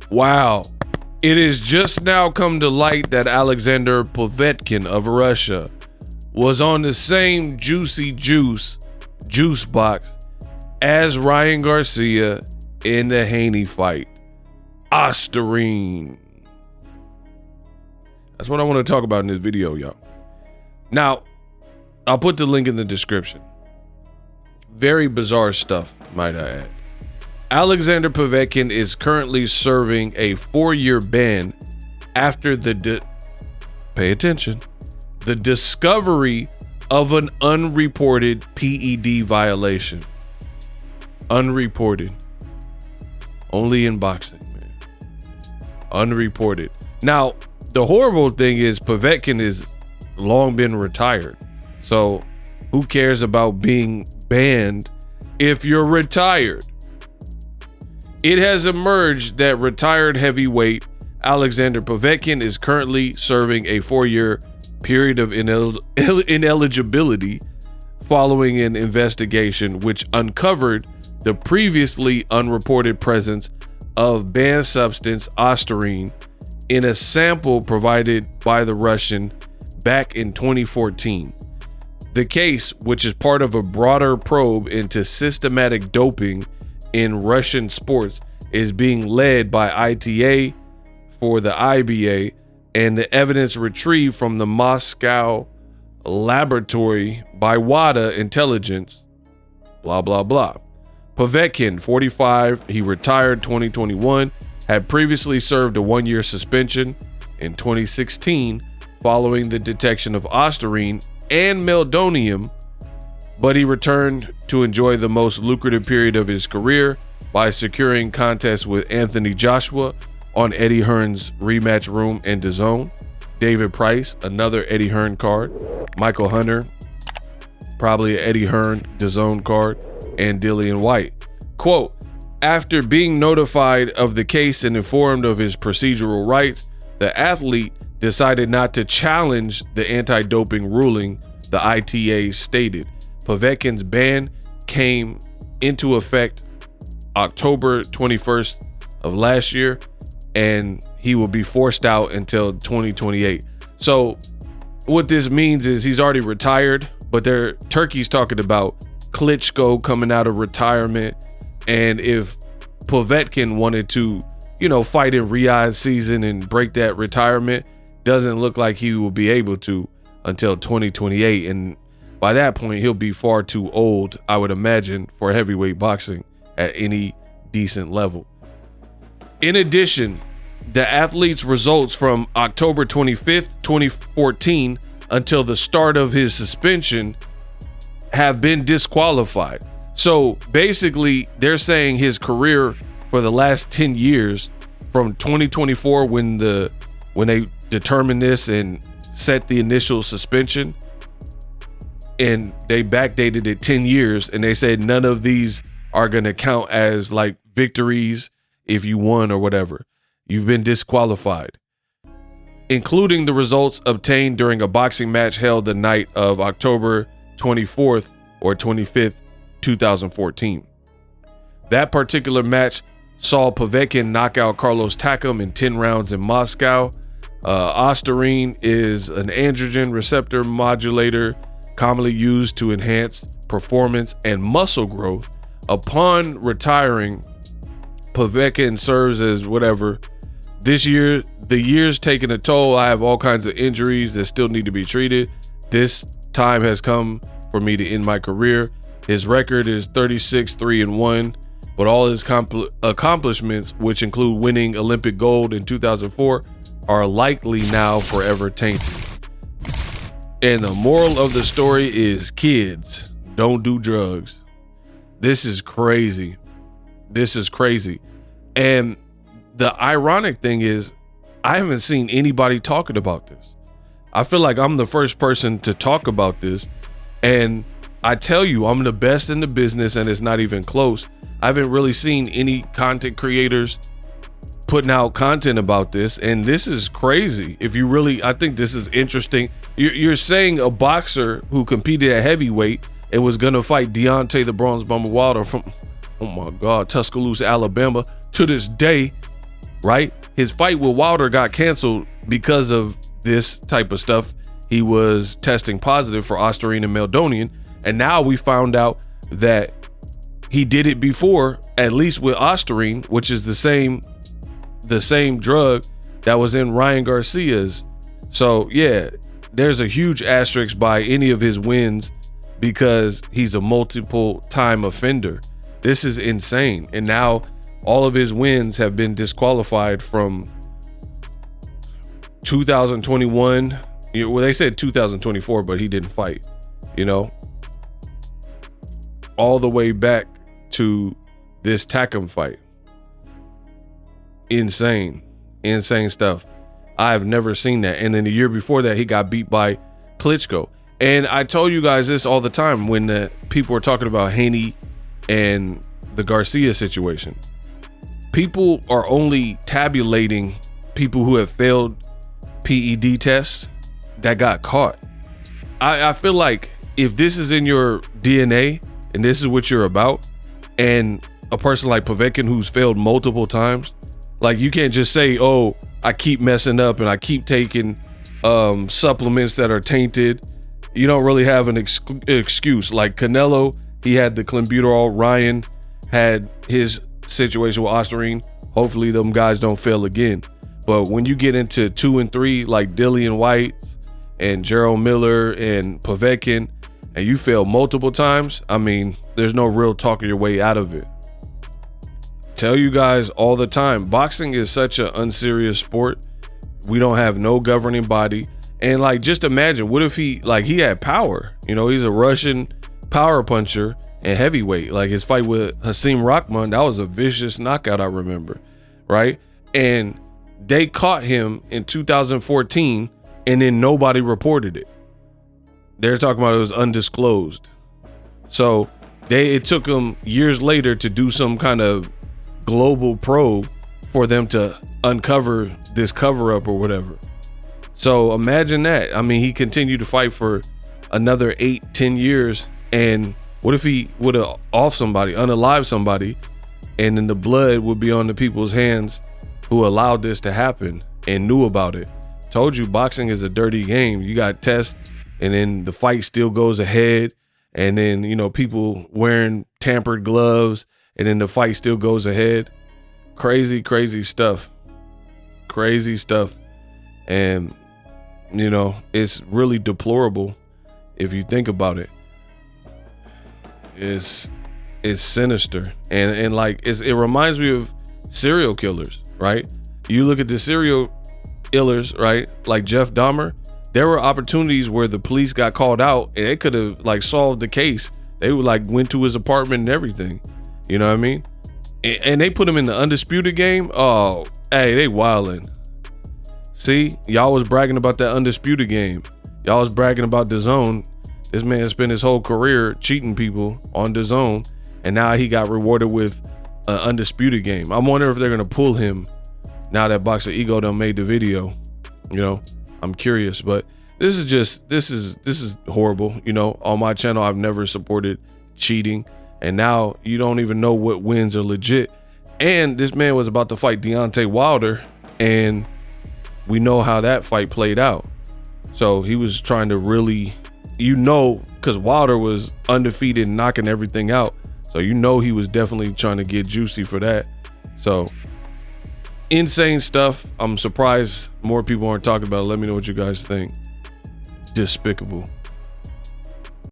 Wow. It has just now come to light that Alexander Povetkin of Russia was on the same juicy juice box as Ryan Garcia in the Haney fight. Ostarine. That's what I want to talk about in this video, y'all. Now, I'll put the link in the description. Very bizarre stuff, might I add. Alexander Povetkin is currently serving a 4-year ban after pay attention, the discovery of an unreported PED violation. Unreported. Only in boxing, man. Unreported. Now, the horrible thing is Povetkin has long been retired. So who cares about being banned if you're retired? It has emerged that retired heavyweight Alexander Povetkin is currently serving a 4-year period of ineligibility following an investigation which uncovered the previously unreported presence of banned substance Ostarine in a sample provided by the Russian back in 2014. The case, which is part of a broader probe into systematic doping in Russian sports, is being led by ITA for the IBA, and the evidence retrieved from the Moscow laboratory by WADA intelligence, blah, blah, blah. Povetkin, 45, he retired 2021, had previously served a 1-year suspension in 2016 following the detection of Ostarine and meldonium, but he returned to enjoy the most lucrative period of his career by securing contests with Anthony Joshua on Eddie Hearn's rematch room and DAZN, David Price, another Eddie Hearn card, Michael Hunter, probably an Eddie Hearn DAZN card, and Dillian White. Quote, after being notified of the case and informed of his procedural rights, the athlete decided not to challenge the anti-doping ruling, the ITA stated. Povetkin's ban came into effect October 21st of last year, and he will be forced out until 2028. So what this means is he's already retired, but Turkey's talking about Klitschko coming out of retirement, and if Povetkin wanted to, fight in Riyadh season and break that retirement, doesn't look like he will be able to until 2028, and by that point he'll be far too old, I would imagine, for heavyweight boxing at any decent level. In addition, the athlete's results from October 25th, 2014 until the start of his suspension have been disqualified. So basically they're saying his career for the last 10 years from 2024 when they determined this and set the initial suspension, and they backdated it 10 years, and they said none of these are going to count as like victories if you won or whatever. You've been disqualified, including the results obtained during a boxing match held the night of October 24th or 25th, 2014. That particular match saw Povetkin knock out Carlos Takam in 10 rounds in Moscow. Ostarine is an androgen receptor modulator commonly used to enhance performance and muscle growth. Upon retiring, Povetkin serves as whatever. This year, the year's taken a toll. I have all kinds of injuries that still need to be treated. This time has come for me to end my career. His record is 36-3-1, but all his accomplishments, which include winning Olympic gold in 2004, are likely now forever tainted. And the moral of the story is, kids, don't do drugs. This is crazy. This is crazy. And the ironic thing is, I haven't seen anybody talking about this. I feel like I'm the first person to talk about this, and I tell you, I'm the best in the business, and it's not even close. I haven't really seen any content creators putting out content about this, and this is crazy. I think this is interesting. You're saying a boxer who competed at heavyweight and was gonna fight Deontay the Bronze Bomber Wilder from, oh my God, Tuscaloosa, Alabama, to this day right? His fight with Wilder got canceled because of this type of stuff. He was testing positive for Ostarine and Meldonium, and now we found out that he did it before, at least with Ostarine, which is the same drug that was in Ryan Garcia's. So yeah, there's a huge asterisk by any of his wins because he's a multiple time offender. This is insane. And now all of his wins have been disqualified from 2021. Well, they said 2024, but he didn't fight, all the way back to this Takam fight. Insane stuff. I've never seen that. And then the year before that, he got beat by Klitschko. And I told you guys this all the time when the people were talking about Haney and the Garcia situation. People are only tabulating people who have failed PED tests that got caught. I feel like if this is in your DNA and this is what you're about, and a person like Povetkin who's failed multiple times, like you can't just say, oh, I keep messing up and I keep taking supplements that are tainted. You don't really have an excuse. Like Canelo, he had the clenbuterol. Ryan had his situation with Ostarine. Hopefully them guys don't fail again. But when you get into 2 and 3, like Dillian White and Gerald Miller and Povetkin, and you fail multiple times, I mean, there's no real talking your way out of it. Tell you guys all the time, boxing is such an unserious sport. We don't have no governing body. And like, just imagine, what if he had power? He's a Russian power puncher and heavyweight. Like his fight with Hasim Rahman, that was a vicious knockout, I remember, right? And they caught him in 2014 and then nobody reported it. They're talking about it was undisclosed. So it took them years later to do some kind of global probe for them to uncover this cover up or whatever. So imagine that. I mean, he continued to fight for another 8-10 years. And what if he would have unalived somebody, and then the blood would be on the people's hands who allowed this to happen and knew about it? Told you, boxing is a dirty game. You got tests, and then the fight still goes ahead. And then, people wearing tampered gloves, and then the fight still goes ahead. Crazy stuff. Crazy stuff. And, it's really deplorable if you think about it. It's sinister. And like, it reminds me of serial killers, right? You look at the serial killers, right? Like Jeff Dahmer. There were opportunities where the police got called out and they could have like solved the case. They would like went to his apartment and everything. You know what I mean? And they put him in the Undisputed game. Oh, hey, they wildin'. See, y'all was bragging about that Undisputed game. Y'all was bragging about DAZN. This man spent his whole career cheating people on DAZN, and now he got rewarded with an Undisputed game. I'm wondering if they're gonna pull him now that Boxer Ego done made the video. I'm curious, but this is horrible. On my channel, I've never supported cheating, and now you don't even know what wins are legit. And this man was about to fight Deontay Wilder, and we know how that fight played out. So he was trying to really, because Wilder was undefeated and knocking everything out. So he was definitely trying to get juicy for that. So insane stuff. I'm surprised more people aren't talking about it. Let me know what you guys think. Despicable.